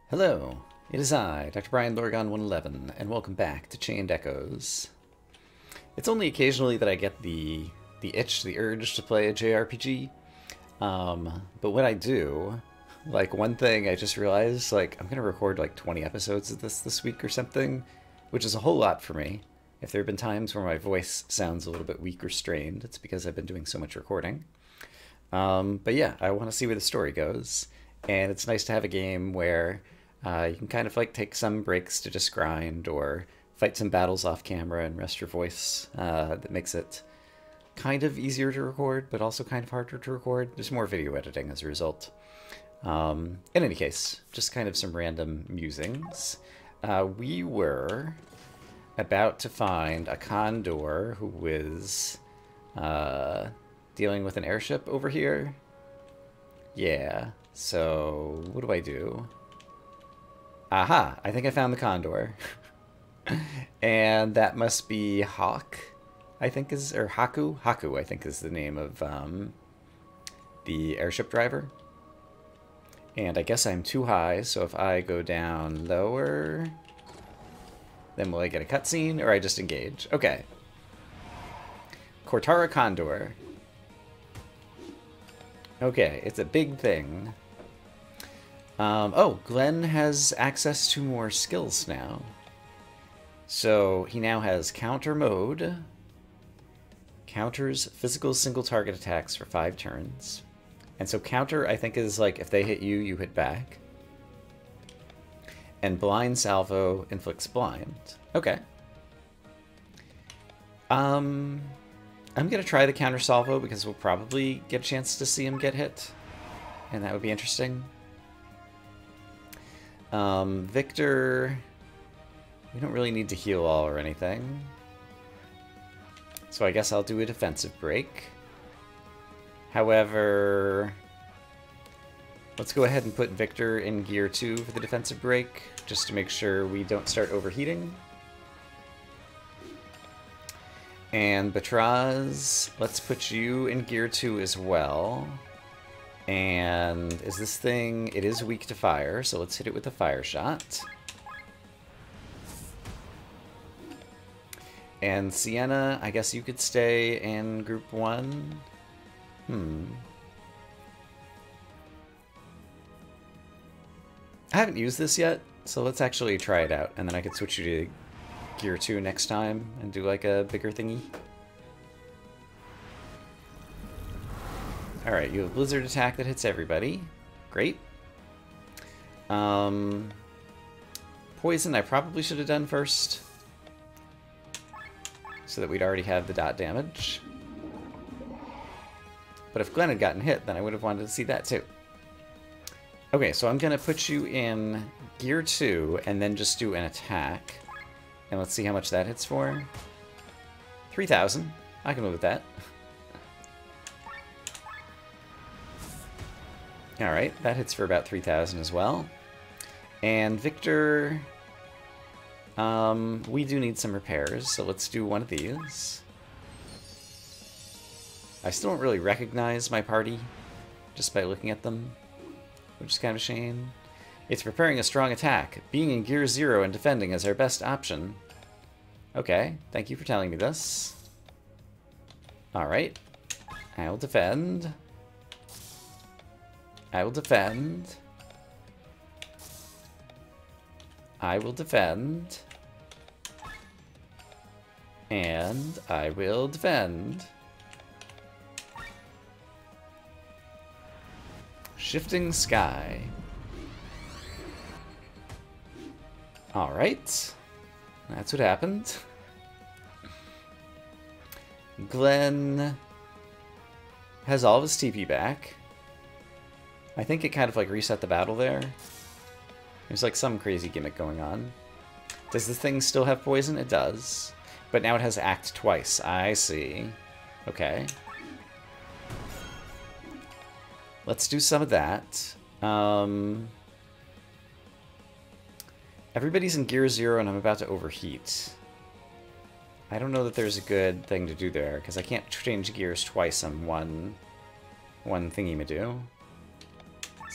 Hello, it is I, Dr. Brian Lorgon 111, and welcome back to Chained Echoes. It's only occasionally that I get the itch, the urge to play a JRPG, but when I do, like one thing I just realized, like I'm gonna record like 20 episodes of this week or something, which is a whole lot for me. If there have been times where my voice sounds a little bit weak or strained, it's because I've been doing so much recording. But yeah, I want to see where the story goes, and it's nice to have a game where you can kind of like take some breaks to just grind or fight some battles off camera and rest your voice. That makes it kind of easier to record, but also kind of harder to record. There's more video editing as a result. In any case, just kind of some random musings. We were about to find a condor who was dealing with an airship over here. Yeah, so what do I do? Aha, I think I found the condor. And that must be Hawk, I think is, or Haku? Haku, I think is the name of the airship driver. And I guess I'm too high, so if I go down lower, then will I get a cutscene, or I just engage? Okay. Cortara Condor. Okay, it's a big thing. Oh, Glenn has access to more skills now. So he now has counter mode. Counters physical single target attacks for 5 turns. And so counter, I think, is like if they hit you, you hit back. And blind salvo inflicts blind. Okay. I'm gonna try the counter salvo because we'll probably get a chance to see him get hit. And that would be interesting. Victor, we don't really need to heal all or anything. So I guess I'll do a defensive break. However, let's go ahead and put Victor in gear 2 for the defensive break, just to make sure we don't start overheating. And Batraz, let's put you in gear 2 as well. And is this thing, it is weak to fire, so let's hit it with a fire shot. And Sienna, I guess you could stay in group 1. I haven't used this yet, so let's actually try it out, and then I could switch you to gear 2 next time and do like a bigger thingy. Alright, you have a blizzard attack that hits everybody. Great. Poison I probably should have done first, so that we'd already have the dot damage. But if Glenn had gotten hit, then I would have wanted to see that too. Okay, so I'm going to put you in gear 2 and then just do an attack. And let's see how much that hits for. 3,000. I can live with that. Alright, that hits for about 3,000 as well. And Victor, we do need some repairs, so let's do one of these. I still don't really recognize my party just by looking at them, which is kind of a shame. It's preparing a strong attack. Being in gear 0 and defending is our best option. Okay, thank you for telling me this. Alright, I will defend. I will defend. I will defend. And I will defend. Shifting Sky. Alright. That's what happened. Glenn has all of his TP back. I think it kind of like reset the battle there. There's like some crazy gimmick going on. Does this thing still have poison? It does. But now it has act twice. I see. Okay. Let's do some of that. Everybody's in gear 0 and I'm about to overheat. I don't know that there's a good thing to do there, because I can't change gears twice on one thingy-ma-do.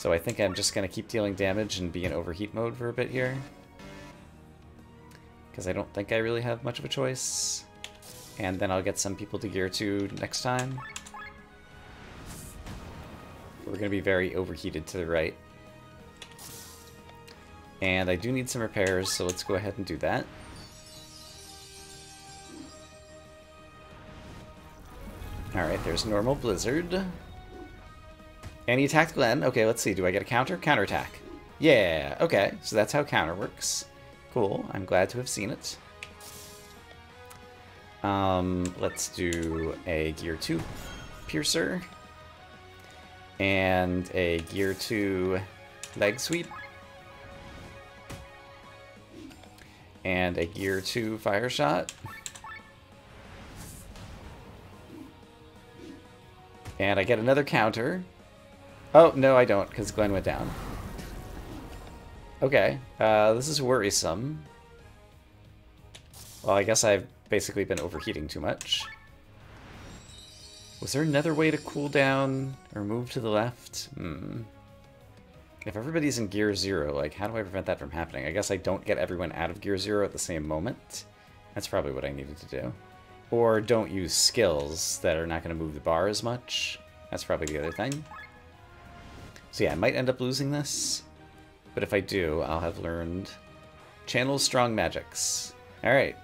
So I think I'm just going to keep dealing damage and be in overheat mode for a bit here. Because I don't think I really have much of a choice. And then I'll get some people to gear 2 next time. We're going to be very overheated to the right. And I do need some repairs, so let's go ahead and do that. Alright, there's normal blizzard. And he attacked Glenn. Okay, let's see. Do I get a counter? Counterattack. Yeah, okay. So that's how counter works. Cool. I'm glad to have seen it. Let's do a Gear 2 Piercer. And a Gear 2 Leg Sweep. And a Gear 2 Fire Shot. And I get another counter. Oh, no, I don't, because Glenn went down. Okay, this is worrisome. Well, I guess I've basically been overheating too much. Was there another way to cool down or move to the left? If everybody's in Gear 0, like, how do I prevent that from happening? I guess I don't get everyone out of Gear 0 at the same moment. That's probably what I needed to do. Or don't use skills that are not going to move the bar as much. That's probably the other thing. So yeah, I might end up losing this. But if I do, I'll have learned channel strong magics. Alright.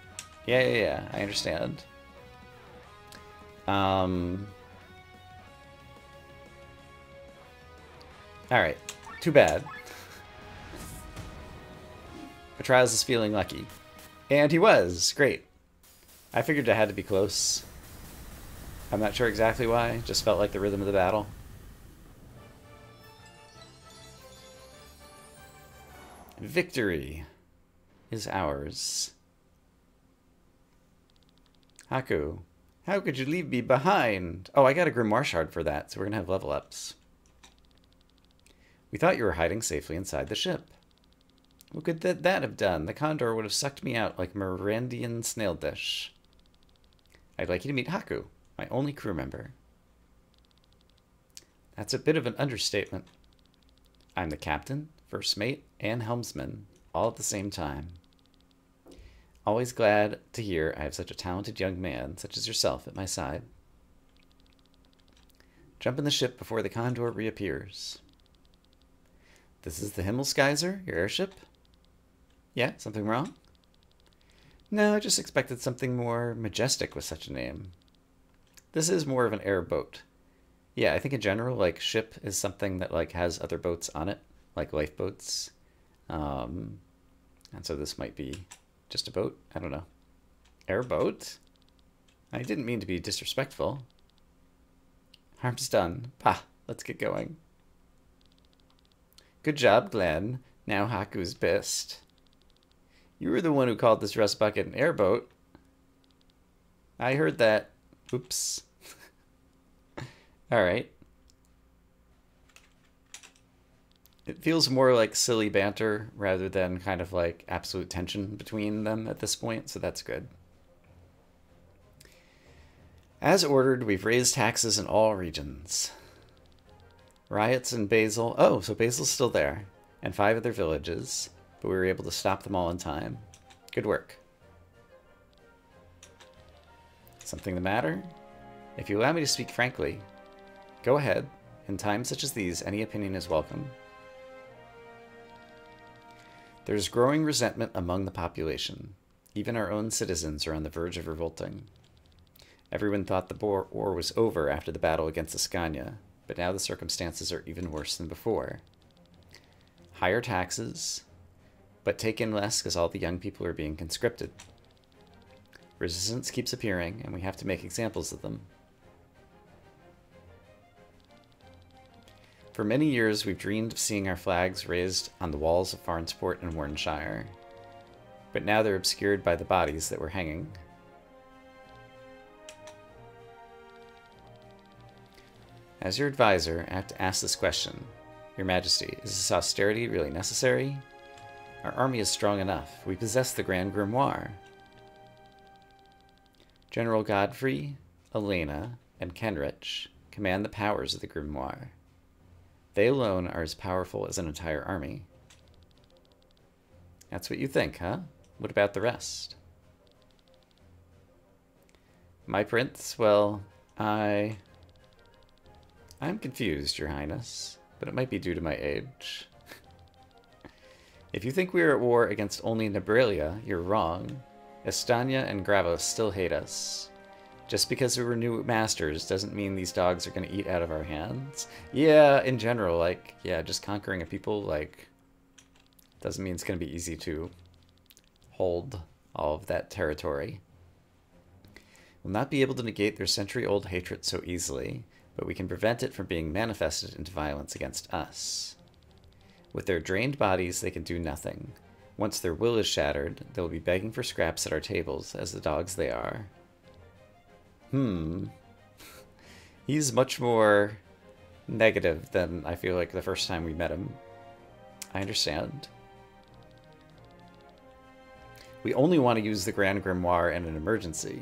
Yeah, I understand. Alright. Too bad. Trials is feeling lucky. And he was. Great. I figured it had to be close. I'm not sure exactly why. Just felt like the rhythm of the battle. Victory is ours. Haku, how could you leave me behind? Oh, I got a Grimoire Shard for that, so we're gonna have level ups. We thought you were hiding safely inside the ship. What could that have done? The Condor would have sucked me out like Mirandian snail dish. I'd like you to meet Haku, my only crew member. That's a bit of an understatement. I'm the captain, first mate, and helmsman, all at the same time. Always glad to hear I have such a talented young man, such as yourself, at my side. Jump in the ship before the Condor reappears. This is the Himmelskaiser, your airship? Yeah, something wrong? No, I just expected something more majestic with such a name. This is more of an airboat. Yeah, I think in general, like, ship is something that, like, has other boats on it, like lifeboats. And so this might be just a boat. I don't know. Airboat? I didn't mean to be disrespectful. Harm's done. Pah, let's get going. Good job, Glenn. Now Haku's pissed. You were the one who called this rust bucket an airboat. I heard that. Oops. Alright. It feels more like silly banter rather than kind of like absolute tension between them at this point, so that's good. As ordered, we've raised taxes in all regions. Riots in Basel. Oh, so Basel's still there. And 5 other villages. But we were able to stop them all in time. Good work. Something the matter? If you allow me to speak frankly, go ahead. In times such as these, any opinion is welcome. There's growing resentment among the population. Even our own citizens are on the verge of revolting. Everyone thought the war was over after the battle against Ascania, but now the circumstances are even worse than before. Higher taxes, but take in less because all the young people are being conscripted. Resistance keeps appearing, and we have to make examples of them. For many years, we've dreamed of seeing our flags raised on the walls of Farnsport and Warrenshire, but now they're obscured by the bodies that were hanging. As your advisor, I have to ask this question. Your Majesty, is this austerity really necessary? Our army is strong enough. We possess the Grand Grimoire. General Godfrey, Elena, and Kenrich command the powers of the Grimoire. They alone are as powerful as an entire army. That's what you think, huh? What about the rest? My prince? Well, I'm confused, Your Highness, but it might be due to my age. If you think we are at war against only Nebralia, you're wrong. Estania and Gravos still hate us. Just because we were new masters doesn't mean these dogs are going to eat out of our hands. Yeah, in general, like, yeah, just conquering a people, like, doesn't mean it's going to be easy to hold all of that territory. We'll not be able to negate their century-old hatred so easily, but we can prevent it from being manifested into violence against us. With their drained bodies, they can do nothing. Once their will is shattered, they will be begging for scraps at our tables, as the dogs they are. He's much more negative than I feel like the first time we met him. I understand. We only want to use the Grand Grimoire in an emergency.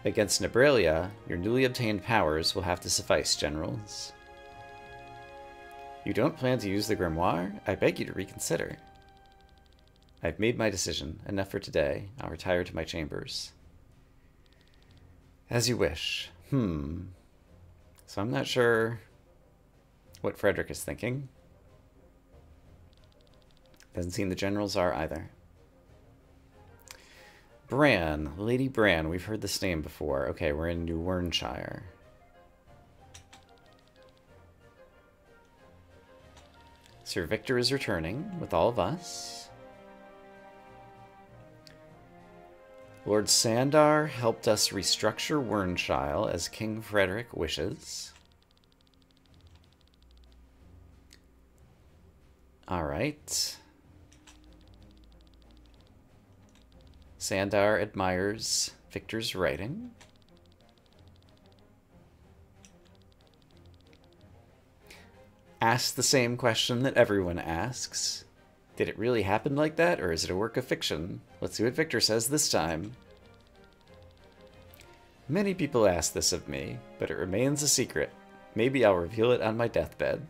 Against Nebralia, your newly obtained powers will have to suffice, generals. You don't plan to use the Grimoire? I beg you to reconsider. I've made my decision. Enough for today. I'll retire to my chambers. As you wish. So I'm not sure what Frederick is thinking. Doesn't seem the generals are either. Bran. Lady Bran. We've heard this name before. Okay, we're in New Wernshire. Sir Victor is returning with all of us. Lord Sandar helped us restructure Wernshire as King Frederick wishes. Alright. Sandar admires Victor's writing. Ask the same question that everyone asks. Did it really happen like that, or is it a work of fiction? Let's see what Victor says this time. Many people ask this of me, but it remains a secret. Maybe I'll reveal it on my deathbed.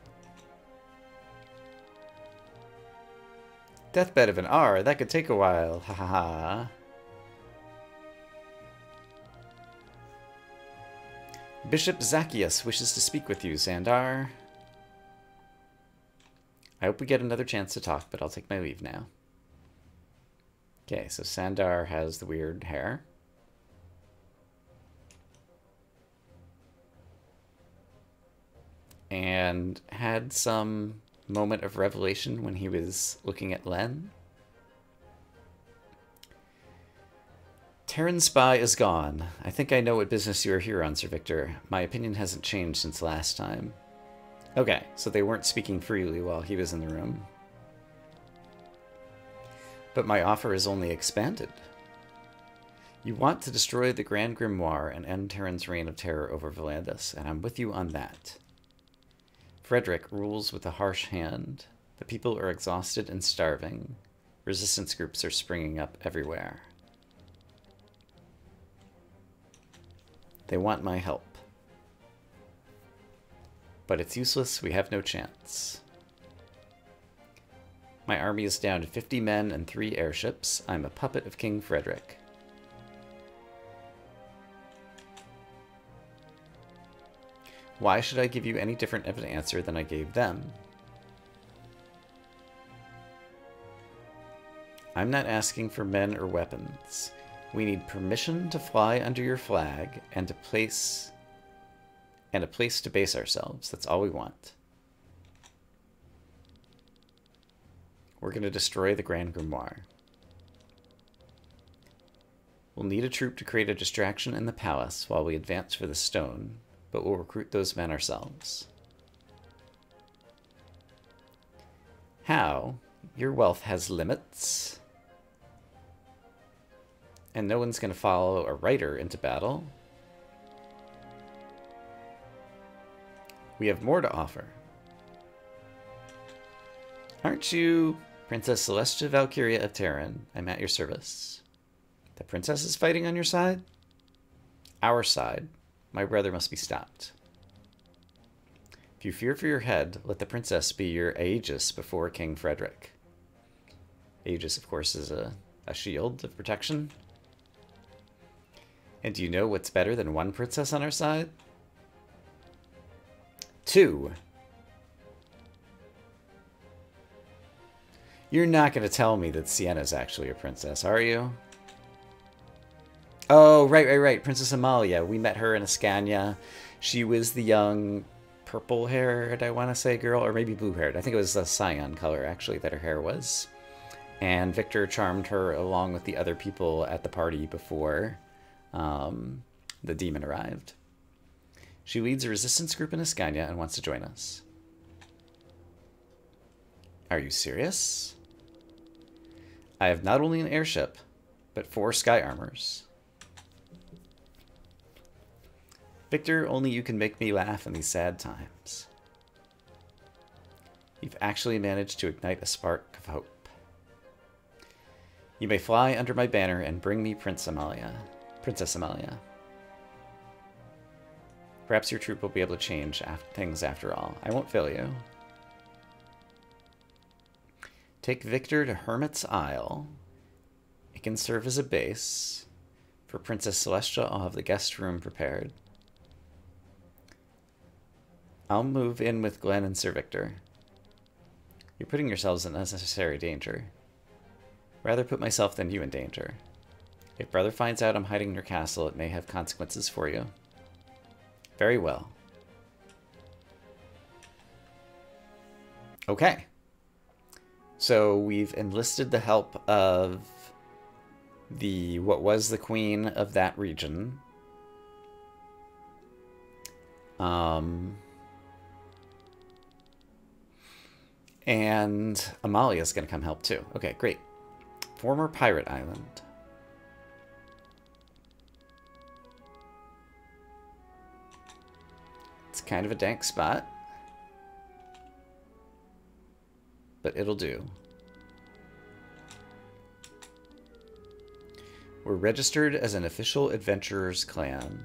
Deathbed of an R, that could take a while, ha ha ha. Bishop Zacchaeus wishes to speak with you, Sandar. I hope we get another chance to talk, but I'll take my leave now. Okay, so Sandar has the weird hair. And had some moment of revelation when he was looking at Len. Terran spy is gone. I think I know what business you are here on, Sir Victor. My opinion hasn't changed since last time. Okay, so they weren't speaking freely while he was in the room. But my offer is only expanded. You want to destroy the Grand Grimoire and end Terran's reign of terror over Volandis, and I'm with you on that. Frederick rules with a harsh hand. The people are exhausted and starving. Resistance groups are springing up everywhere. They want my help. But it's useless, we have no chance. My army is down to 50 men and 3 airships. I'm a puppet of King Frederick. Why should I give you any different of an answer than I gave them? I'm not asking for men or weapons. We need permission to fly under your flag and a place to base ourselves. That's all we want. We're going to destroy the Grand Grimoire. We'll need a troop to create a distraction in the palace while we advance for the stone, but we'll recruit those men ourselves. How? Your wealth has limits. And no one's going to follow a writer into battle. We have more to offer. Aren't you Princess Celestia Valkyria of Terran? I'm at your service. The princess is fighting on your side? Our side. My brother must be stopped. If you fear for your head, let the princess be your aegis before King Frederick. Aegis, of course, is a shield of protection. And do you know what's better than one princess on our side? Two. You're not going to tell me that Sienna's actually a princess, are you? Oh, right. Princess Amalia. We met her in Ascania. She was the young purple-haired, I want to say, girl, or maybe blue-haired. I think it was a cyan color, actually, that her hair was. And Victor charmed her along with the other people at the party before the demon arrived. She leads a resistance group in Ascania and wants to join us. Are you serious? I have not only an airship, but 4 sky armors. Victor, only you can make me laugh in these sad times. You've actually managed to ignite a spark of hope. You may fly under my banner and bring me Princess Amalia. Perhaps your troop will be able to change things after all. I won't fail you. Take Victor to Hermit's Isle. It can serve as a base. For Princess Celestia, I'll have the guest room prepared. I'll move in with Glenn and Sir Victor. You're putting yourselves in unnecessary danger. Rather put myself than you in danger. If brother finds out I'm hiding in your castle, it may have consequences for you. Very well. Okay. So we've enlisted the help of what was the queen of that region. And Amalia's going to come help too. Okay, great. Former pirate island. It's kind of a dank spot, but it'll do. We're registered as an official adventurers clan.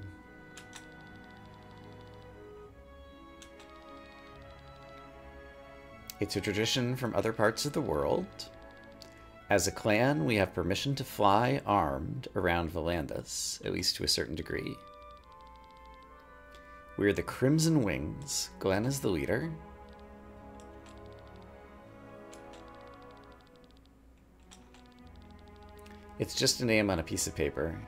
It's a tradition from other parts of the world. As a clan, we have permission to fly armed around Volandis, at least to a certain degree. We're the Crimson Wings. Glenn is the leader. It's just a name on a piece of paper.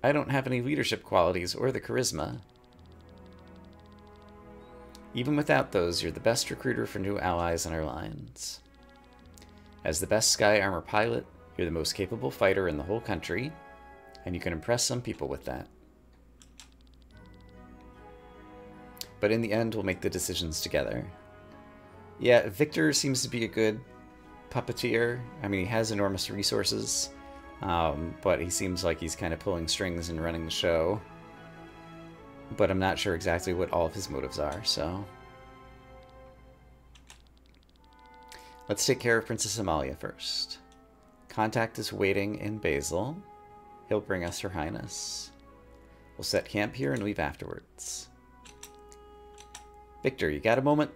I don't have any leadership qualities or the charisma. Even without those, you're the best recruiter for new allies in our lines. As the best sky armor pilot, you're the most capable fighter in the whole country, and you can impress some people with that. But in the end, we'll make the decisions together. Yeah, Victor seems to be a good puppeteer. I mean, he has enormous resources, but he seems like he's kind of pulling strings and running the show. But I'm not sure exactly what all of his motives are, so... Let's take care of Princess Amalia first. Contact is waiting in Basil. He'll bring us Her Highness. We'll set camp here and leave afterwards. Victor, you got a moment?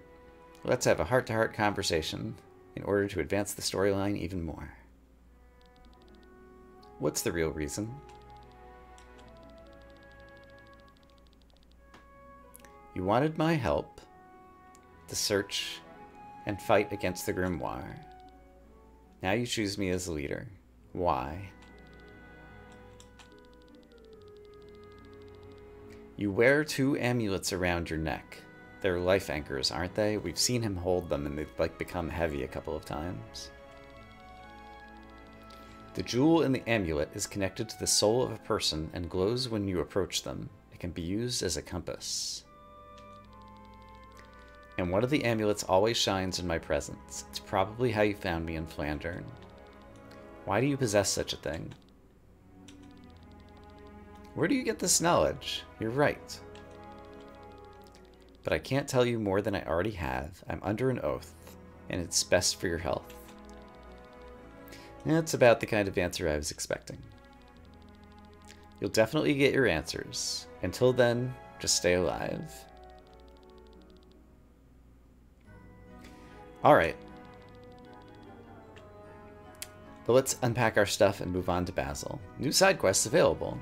Let's have a heart-to-heart conversation in order to advance the storyline even more. What's the real reason? You wanted my help to search and fight against the Grimoire. Now you choose me as the leader. Why? You wear 2 amulets around your neck. They're life anchors, aren't they? We've seen him hold them and they've like become heavy a couple of times. The jewel in the amulet is connected to the soul of a person and glows when you approach them. It can be used as a compass. And one of the amulets always shines in my presence. It's probably how you found me in Flandern. Why do you possess such a thing? Where do you get this knowledge? You're right. But I can't tell you more than I already have. I'm under an oath, and it's best for your health. That's about the kind of answer I was expecting. You'll definitely get your answers. Until then, just stay alive. Alright. But let's unpack our stuff and move on to Basil. New side quests available.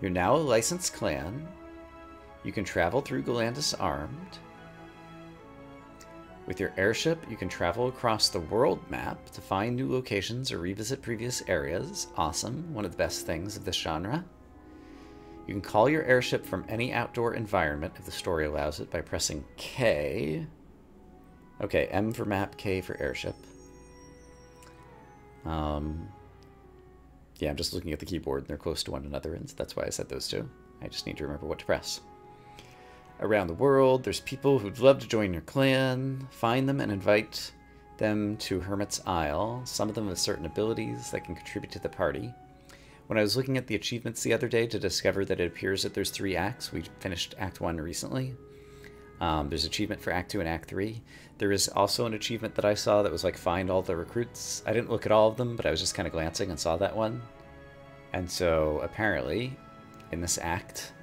You're now a licensed clan. You can travel through Galandis armed. With your airship, you can travel across the world map to find new locations or revisit previous areas. Awesome. One of the best things of this genre. You can call your airship from any outdoor environment if the story allows it by pressing K. Okay, M for map, K for airship. Yeah, I'm just looking at the keyboard and they're close to one another, and that's why I said those two. I just need to remember what to press. Around the world, there's people who'd love to join your clan. Find them and invite them to Hermit's Isle. Some of them have certain abilities that can contribute to the party. When I was looking at the achievements the other day to discover that it appears that there's 3 acts, we finished Act 1 recently. There's achievement for Act 2 and Act 3. There is also an achievement that I saw that was like find all the recruits. I didn't look at all of them, but I was just kind of glancing and saw that one. And so apparently, in this act,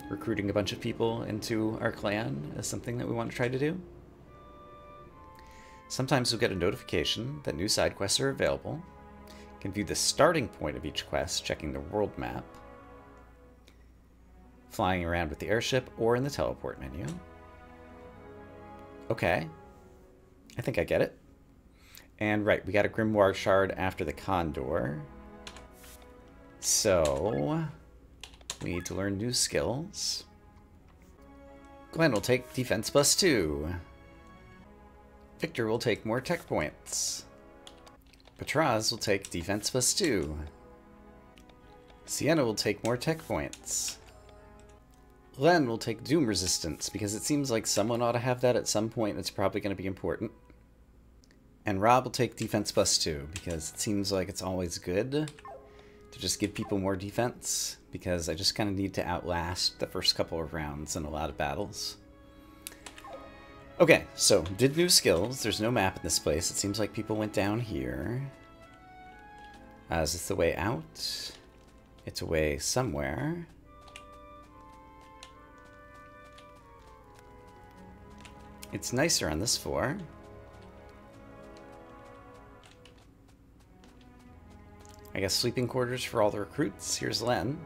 recruiting a bunch of people into our clan is something that we want to try to do. Sometimes you'll get a notification that new side quests are available. You can view the starting point of each quest, checking the world map, flying around with the airship, or in the teleport menu. Okay. I think I get it. And right, we got a Grimoire Shard after the Condor. So, we need to learn new skills. Glenn will take Defense +2. Victor will take more tech points. Patraz will take Defense +2. Sienna will take more tech points. Len will take Doom Resistance, because it seems like someone ought to have that at some point. It's probably going to be important. And Rob will take Defense +2, because it seems like it's always good to just give people more defense, because I just kind of need to outlast the first couple of rounds in a lot of battles. Okay, so, did new skills. There's no map in this place. It seems like people went down here. Is this the way out? It's a way somewhere. It's nicer on this floor. I guess sleeping quarters for all the recruits. Here's Len.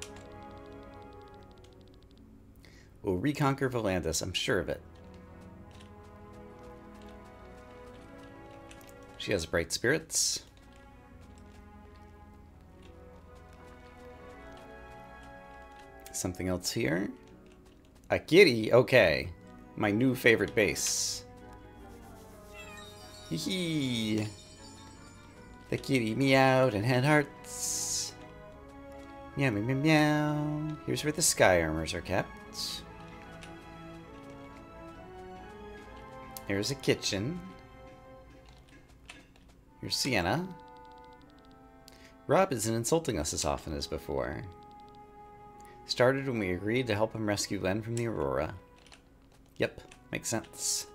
We'll reconquer Volandis, I'm sure of it. She has bright spirits. Something else here? A kitty? Okay. My new favorite base. Hee hee. The kitty meowed and had hearts. Meow meow meow meow. Here's where the sky armors are kept. Here's a kitchen. Here's Sienna. Rob isn't insulting us as often as before. Started when we agreed to help him rescue Len from the Aurora. Yep, makes sense.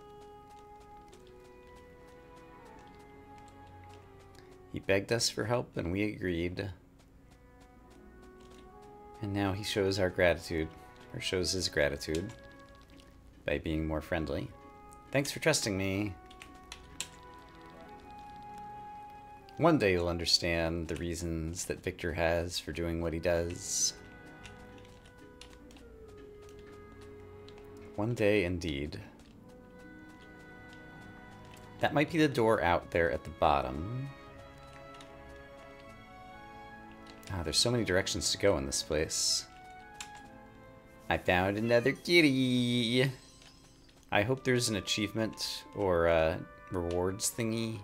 He begged us for help and we agreed. And now he shows our gratitude, or shows his gratitude, by being more friendly. Thanks for trusting me. One day you'll understand the reasons that Victor has for doing what he does. One day, indeed. That might be the door out there at the bottom. Ah, there's so many directions to go in this place. I found another kitty! I hope there's an achievement or a rewards thingy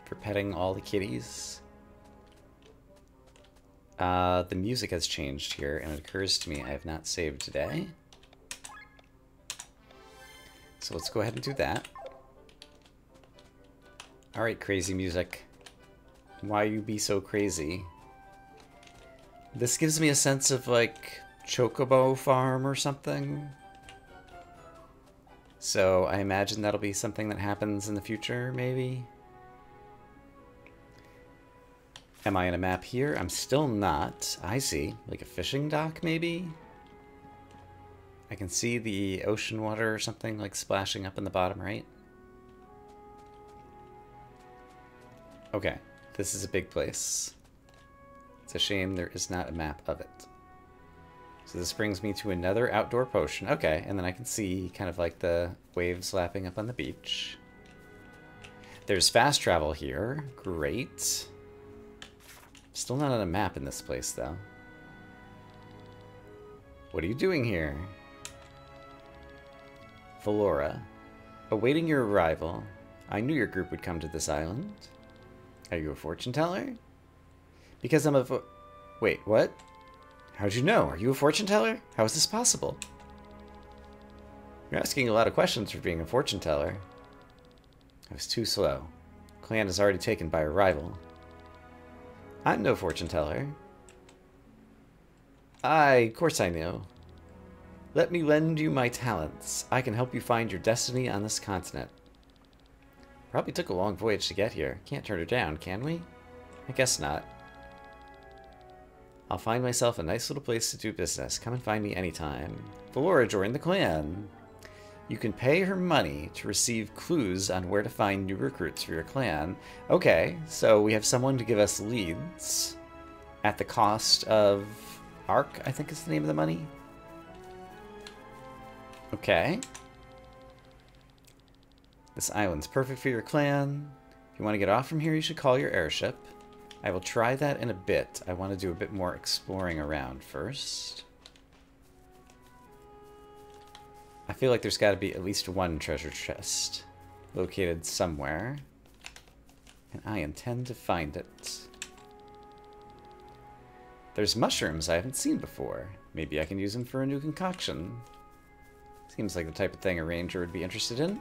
for petting all the kitties. The music has changed here, and it occurs to me I have not saved today. So let's go ahead and do that. Alright, crazy music. Why you be so crazy? This gives me a sense of, like, Chocobo Farm or something. So I imagine that'll be something that happens in the future, maybe? Am I in a map here? I'm still not. I see. Like a fishing dock, maybe? I can see the ocean water or something, like, splashing up in the bottom right. Okay, this is a big place. It's a shame there is not a map of it. So this brings me to another outdoor potion. Okay, and then I can see kind of like the waves lapping up on the beach. There's fast travel here. Great. Still not on a map in this place, though. What are you doing here? Valora. Awaiting your arrival. I knew your group would come to this island. Are you a fortune teller? Because I'm a Wait, what? How'd you know? Are you a fortune teller? How is this possible? You're asking a lot of questions for being a fortune teller. I was too slow. Clan is already taken by a rival. I'm no fortune teller. Of course I knew. Let me lend you my talents. I can help you find your destiny on this continent. Probably took a long voyage to get here. Can't turn her down, can we? I guess not. I'll find myself a nice little place to do business. Come and find me anytime. Valora joined the clan. You can pay her money to receive clues on where to find new recruits for your clan. Okay, so we have someone to give us leads at the cost of Arc, I think is the name of the money. Okay. This island's perfect for your clan. If you want to get off from here, you should call your airship. I will try that in a bit. I want to do a bit more exploring around first. I feel like there's got to be at least one treasure chest located somewhere. And I intend to find it. There's mushrooms I haven't seen before. Maybe I can use them for a new concoction. Seems like the type of thing a ranger would be interested in.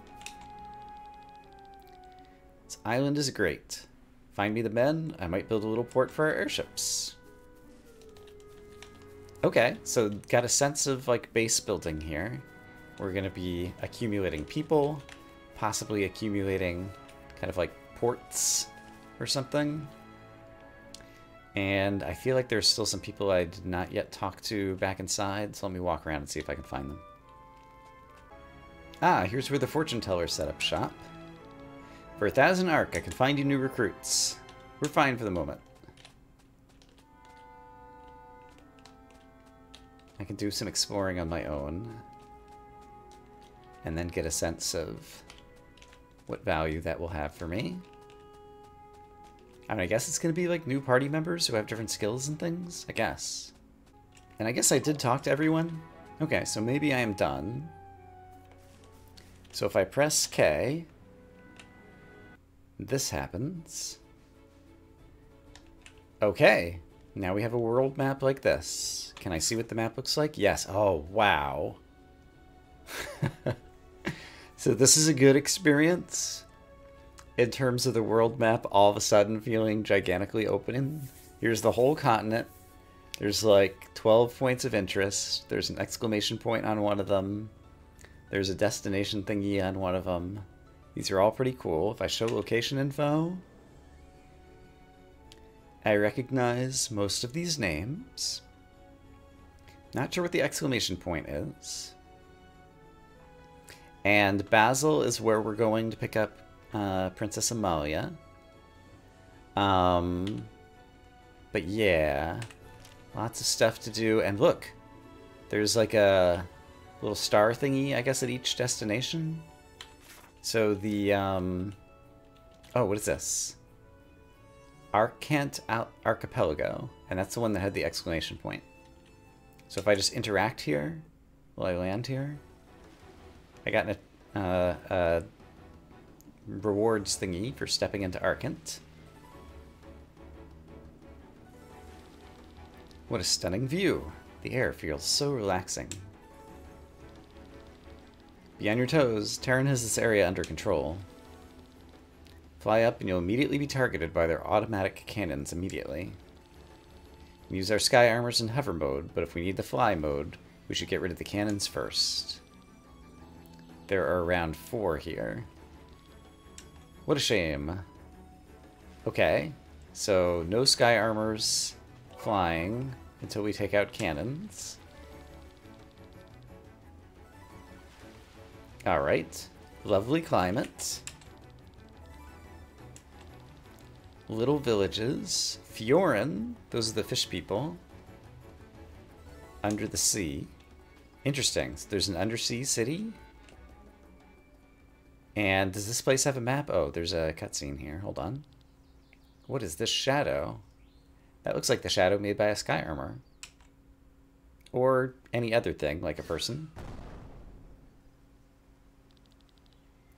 This island is great. Find me the men, I might build a little port for our airships. Okay, so got a sense of like base building here. We're gonna be accumulating people, possibly accumulating kind of like ports or something. And I feel like there's still some people I did not yet talk to back inside, so let me walk around and see if I can find them. Ah, here's where the fortune teller set up shop. For 1,000 arc, I can find you new recruits. We're fine for the moment. I can do some exploring on my own. And then get a sense of what value that will have for me. I mean, I guess it's going to be like new party members who have different skills and things, I guess. And I guess I did talk to everyone. Okay, so maybe I am done. So if I press K, this happens. Okay, now we have a world map like this. Can I see what the map looks like? Yes. Oh, wow. So this is a good experience in terms of the world map all of a sudden feeling gigantically opening. Here's the whole continent. There's like 12 points of interest. There's an exclamation point on one of them. There's a destination thingy on one of them. These are all pretty cool. If I show location info, I recognize most of these names. Not sure what the exclamation point is. And Basel is where we're going to pick up Princess Amalia. But yeah, lots of stuff to do. And look, there's like a little star thingy, I guess, at each destination. So the, oh, what is this? Arcant Archipelago. And that's the one that had the exclamation point. So if I just interact here, will I land here? I got a rewards thingy for stepping into Arcant. What a stunning view. The air feels so relaxing. Be on your toes. Terran has this area under control. Fly up and you'll immediately be targeted by their automatic cannons immediately. We use our sky armors in hover mode, but if we need the fly mode, we should get rid of the cannons first. There are around 4 here. What a shame. Okay, so no sky armors flying until we take out cannons. Alright, lovely climate. Little villages. Fiorin. Those are the fish people. Under the sea. Interesting. So there's an undersea city. And does this place have a map? Oh, there's a cutscene here. Hold on. What is this shadow? That looks like the shadow made by a sky armor. Or any other thing, like a person.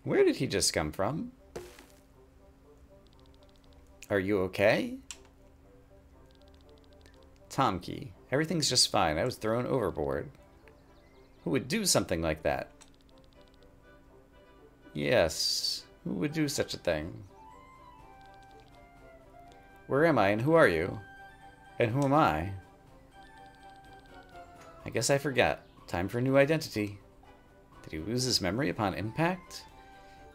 Where did he just come from? Are you okay? Tomkey. Everything's just fine. I was thrown overboard. Who would do something like that? Yes. Who would do such a thing? Where am I and who are you? And who am I? I guess I forgot. Time for a new identity. Did he lose his memory upon impact?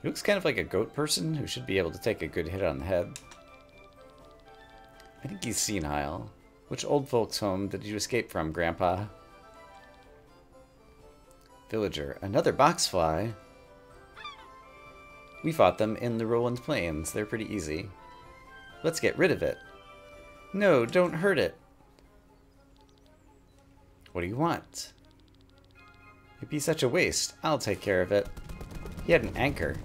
He looks kind of like a goat person who should be able to take a good hit on the head. I think he's senile. Which old folks' home did you escape from, Grandpa? Villager. Another boxfly? We fought them in the Roland Plains. They're pretty easy. Let's get rid of it. No, don't hurt it. What do you want? It'd be such a waste. I'll take care of it. He had an anchor.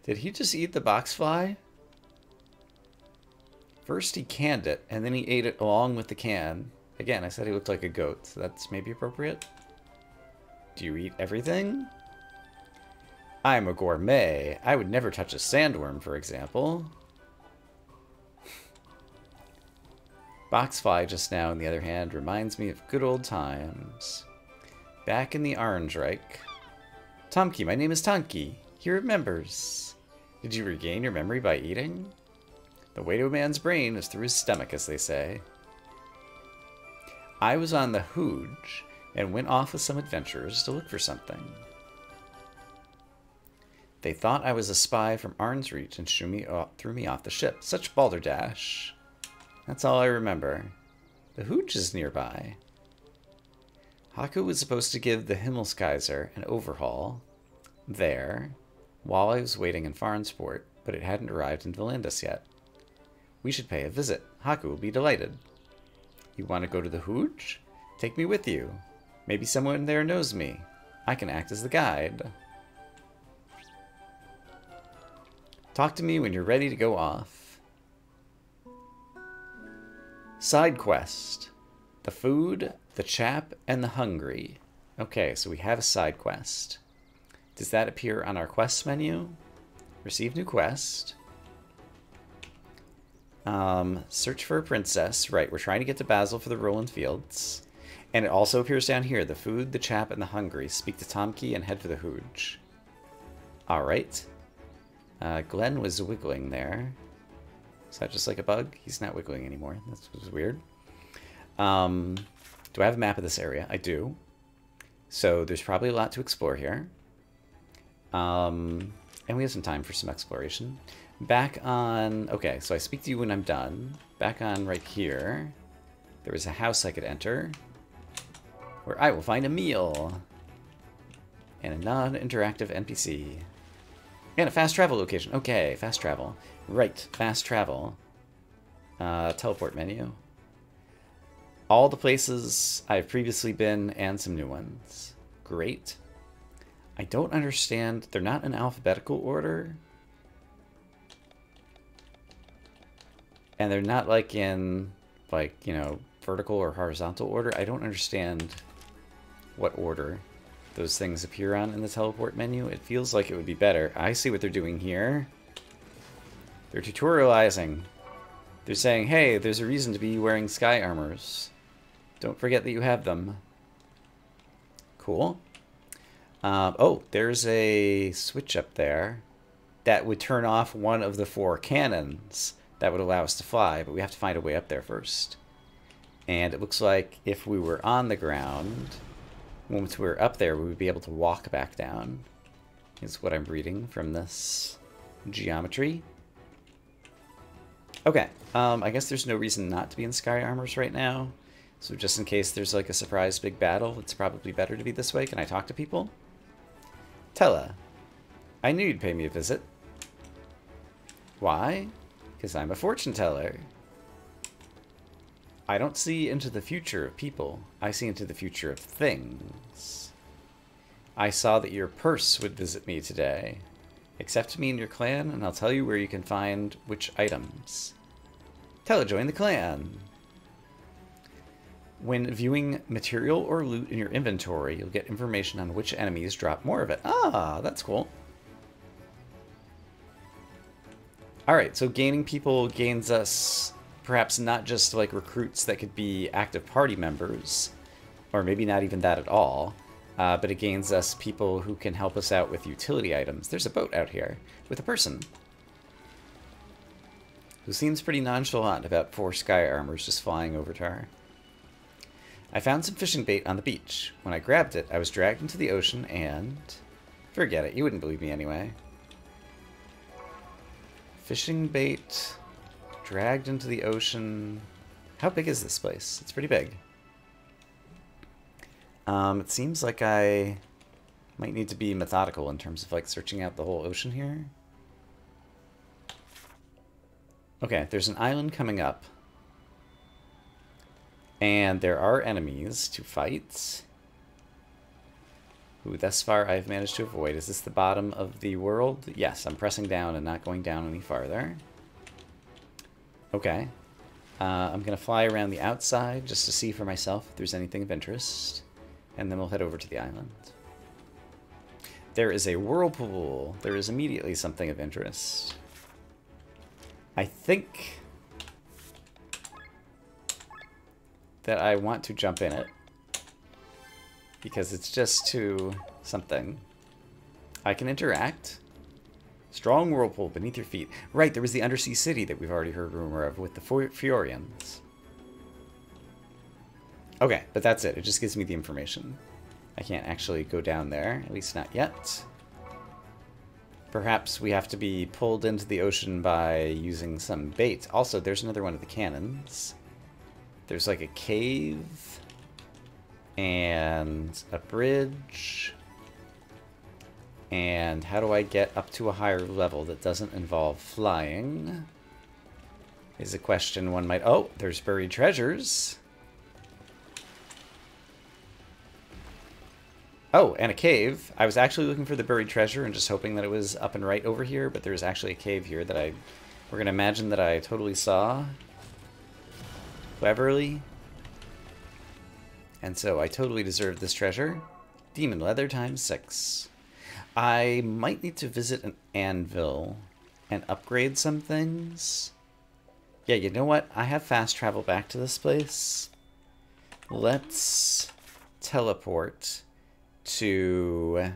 Did he just eat the boxfly? First he canned it, and then he ate it along with the can. Again, I said he looked like a goat, so that's maybe appropriate. Do you eat everything? I'm a gourmet. I would never touch a sandworm, for example. Boxfly just now, on the other hand, reminds me of good old times. Back in the Orange Reich. Tomkey, my name is Tomkey. He remembers. Did you regain your memory by eating? The way to a man's brain is through his stomach, as they say. I was on the Hooge and went off with some adventurers to look for something. They thought I was a spy from Arnsreach and threw me off the ship. Such balderdash. That's all I remember. The Hooge is nearby. Haku was supposed to give the Himmelskaiser an overhaul there while I was waiting in Farnsport, but it hadn't arrived in Valandis yet. We should pay a visit. Haku will be delighted. You want to go to the Hooge? Take me with you. Maybe someone there knows me. I can act as the guide. Talk to me when you're ready to go off. Side quest. The food, the chap, and the hungry. Okay, so we have a side quest. Does that appear on our quest menu? Receive new quest. Search for a princess. Right, we're trying to get to Basel for the Roland Fields. And it also appears down here. The food, the chap, and the hungry. Speak to Tomkey and head for the Hooge. Alright. Glenn was wiggling there. Is that just like a bug? He's not wiggling anymore. That was weird. Do I have a map of this area? I do. So there's probably a lot to explore here. And we have some time for some exploration. Back on... Okay, so I speak to you when I'm done. Back on right here. There was a house I could enter. Where I will find a meal. And a non-interactive NPC. And a fast travel location. Okay, fast travel. Right, fast travel. Teleport menu. All the places I've previously been and some new ones. Great. I don't understand. They're not in alphabetical order. And they're not like in, like, you know, vertical or horizontal order. I don't understand what order those things appear on in the teleport menu. It feels like it would be better. I see what they're doing here. They're tutorializing. They're saying, hey, there's a reason to be wearing sky armors. Don't forget that you have them. Cool. Oh, there's a switch up there that would turn off one of the 4 cannons that would allow us to fly, but we have to find a way up there first. And it looks like if we were on the ground, once we were up there, we would be able to walk back down, is what I'm reading from this geometry. Okay, I guess there's no reason not to be in sky armors right now. So just in case there's like a surprise big battle, it's probably better to be this way. Can I talk to people? Tella, I knew you'd pay me a visit. Why? Because I'm a fortune teller. I don't see into the future of people. I see into the future of things. I saw that your purse would visit me today. Accept me in your clan, and I'll tell you where you can find which items. Tella, join the clan. When viewing material or loot in your inventory, you'll get information on which enemies drop more of it. Ah, that's cool. Alright, so gaining people gains us perhaps not just like recruits that could be active party members, or maybe not even that at all, but it gains us people who can help us out with utility items. There's a boat out here with a person who seems pretty nonchalant about 4 sky armors just flying over to her. I found some fishing bait on the beach. When I grabbed it, I was dragged into the ocean and... Forget it, you wouldn't believe me anyway. Fishing bait, dragged into the ocean. How big is this place? It's pretty big. It seems like I might need to be methodical in terms of like searching out the whole ocean here. Okay, there's an island coming up. And there are enemies to fight. Who thus far I've managed to avoid. Is this the bottom of the world? Yes, I'm pressing down and not going down any farther. Okay. I'm going to fly around the outside just to see for myself if there's anything of interest. And then we'll head over to the island. There is a whirlpool. There is immediately something of interest. I think that I want to jump in it. Because it's just to something. I can interact. Strong whirlpool beneath your feet. Right, there was the undersea city that we've already heard rumor of with the Fiorians. Okay, but that's it. It just gives me the information. I can't actually go down there, at least not yet. Perhaps we have to be pulled into the ocean by using some bait. Also, there's another one of the cannons. There's like a cave and a bridge. And how do I get up to a higher level that doesn't involve flying? Is a question one might... Oh, there's buried treasures. Oh, and a cave. I was actually looking for the buried treasure and just hoping that it was up and right over here, but there's actually a cave here that we're going to imagine that I totally saw cleverly. And so I totally deserved this treasure. Demon leather ×6. I might need to visit an anvil and upgrade some things. Yeah, you know what? I have fast travel back to this place. Let's teleport to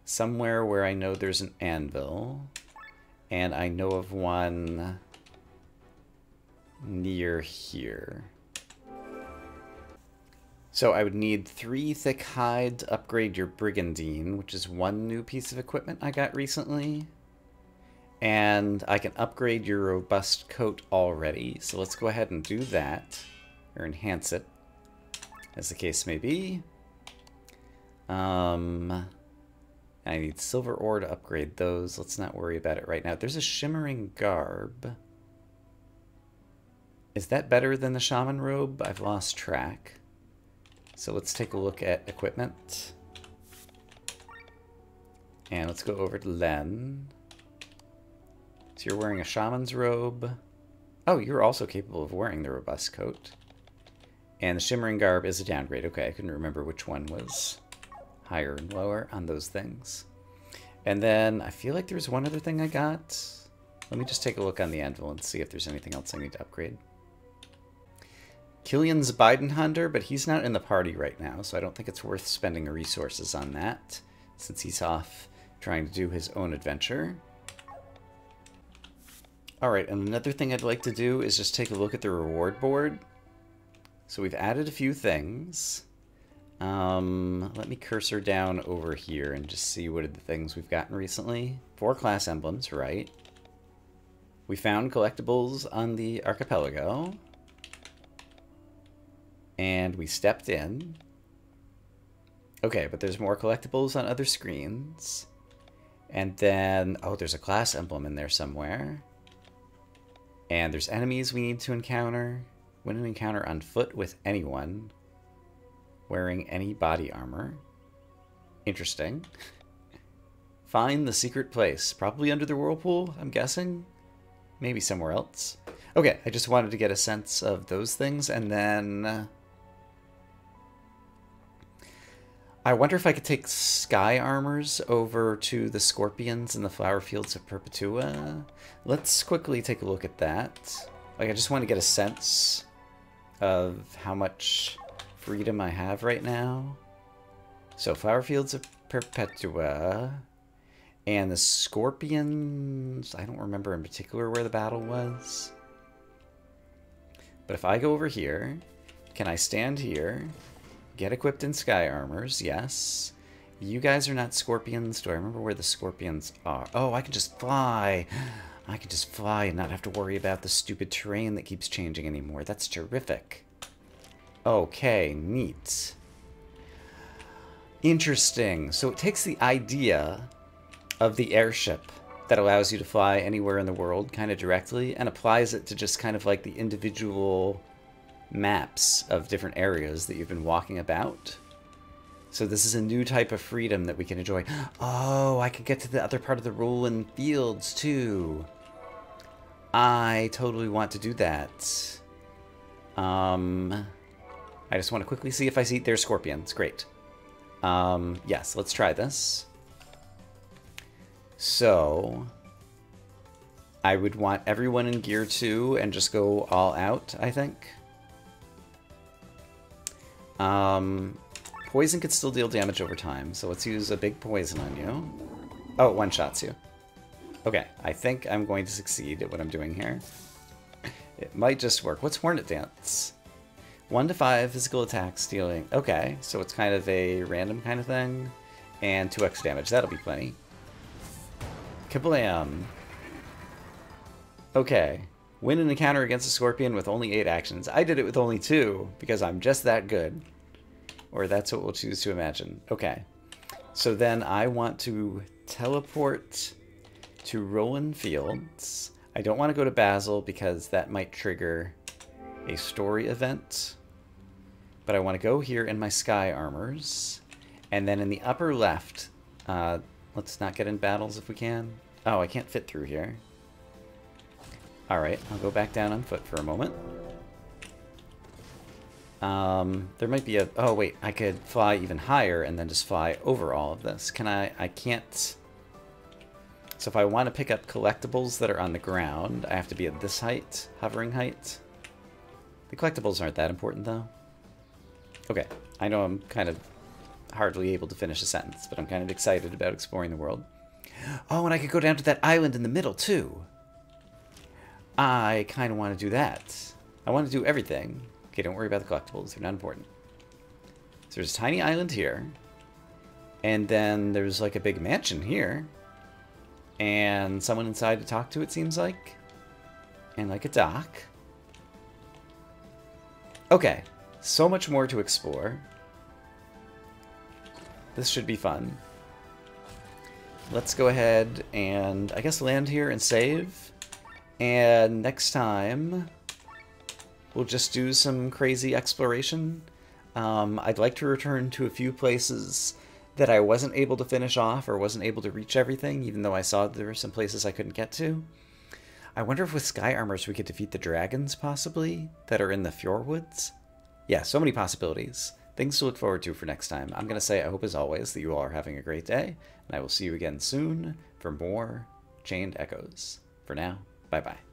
somewhere where I know there's an anvil. And I know of one near here. So I would need 3 thick hide to upgrade your brigandine, which is 1 new piece of equipment I got recently. And I can upgrade your robust coat already, so let's go ahead and do that, or enhance it, as the case may be. I need silver ore to upgrade those. Let's not worry about it right now. There's a shimmering garb. Is that better than the shaman robe? I've lost track. So let's take a look at equipment. And let's go over to Len. So you're wearing a shaman's robe. Oh, you're also capable of wearing the robust coat. And the shimmering garb is a downgrade. Okay, I couldn't remember which one was higher and lower on those things. And then I feel like there's one other thing I got. Let me just take a look on the anvil and see if there's anything else I need to upgrade. Killian's Bidenhunter, but he's not in the party right now, so I don't think it's worth spending resources on that, since he's off trying to do his own adventure. Alright, and another thing I'd like to do is just take a look at the reward board. So we've added a few things. Let me cursor down over here and just see what are the things we've gotten recently. 4 class emblems, right. We found collectibles on the archipelago. And we stepped in. Okay, but there's more collectibles on other screens. And then, oh, there's a class emblem in there somewhere. And there's enemies we need to encounter. Win an encounter on foot with anyone wearing any body armor. Interesting. Find the secret place. Probably under the whirlpool, I'm guessing. Maybe somewhere else. Okay, I just wanted to get a sense of those things, and then I wonder if I could take sky armors over to the scorpions in the flower fields of Perpetua. Let's quickly take a look at that. Like, I just want to get a sense of how much freedom I have right now. So, flower fields of Perpetua. And the scorpions, I don't remember in particular where the battle was. But if I go over here, can I stand here? Get equipped in sky armors, yes. You guys are not scorpions. Do I remember where the scorpions are? Oh, I can just fly. I can just fly and not have to worry about the stupid terrain that keeps changing anymore. That's terrific. Okay, neat. Interesting. So it takes the idea of the airship that allows you to fly anywhere in the world kind of directly and applies it to just kind of like the individual maps of different areas that you've been walking about. So this is a new type of freedom that we can enjoy. Oh, I can get to the other part of the rolling fields too. I totally want to do that. I just want to quickly see if I see there's scorpions. Great. Yes, let's try this. So I would want everyone in gear 2 and just go all out, I think. Poison could still deal damage over time, so let's use a big poison on you. Oh, it one-shots you. Okay, I think I'm going to succeed at what I'm doing here. It might just work. What's Hornet Dance? 1 to 5 physical attacks dealing. Okay, so it's kind of a random kind of thing. And 2x damage. That'll be plenty. Kablam. Okay. Win an encounter against a scorpion with only 8 actions. I did it with only 2 because I'm just that good. Or that's what we'll choose to imagine. Okay. So then I want to teleport to Roland Fields. I don't want to go to Basil because that might trigger a story event. But I want to go here in my sky armors. And then in the upper left, let's not get in battles if we can. Oh, I can't fit through here. Alright, I'll go back down on foot for a moment. There might be a... Oh, wait, I could fly even higher and then just fly over all of this. Can I... I can't... So if I want to pick up collectibles that are on the ground, I have to be at this height, hovering height. The collectibles aren't that important, though. Okay, I know I'm kind of hardly able to finish a sentence, but I'm kind of excited about exploring the world. Oh, and I could go down to that island in the middle, too. I kind of want to do that. I want to do everything. Okay, don't worry about the collectibles. They're not important. So there's a tiny island here. And then there's like a big mansion here. And someone inside to talk to, it seems like. And like a dock. Okay, so much more to explore. This should be fun. Let's go ahead and, I guess, land here and save. And next time, we'll just do some crazy exploration. I'd like to return to a few places that I wasn't able to finish off or wasn't able to reach everything, even though I saw there were some places I couldn't get to. I wonder if with Sky Armors we could defeat the dragons, possibly, that are in the Fjordwoods. Yeah, so many possibilities. Things to look forward to for next time. I'm going to say I hope, as always, that you all are having a great day, and I will see you again soon for more Chained Echoes. For now, bye-bye.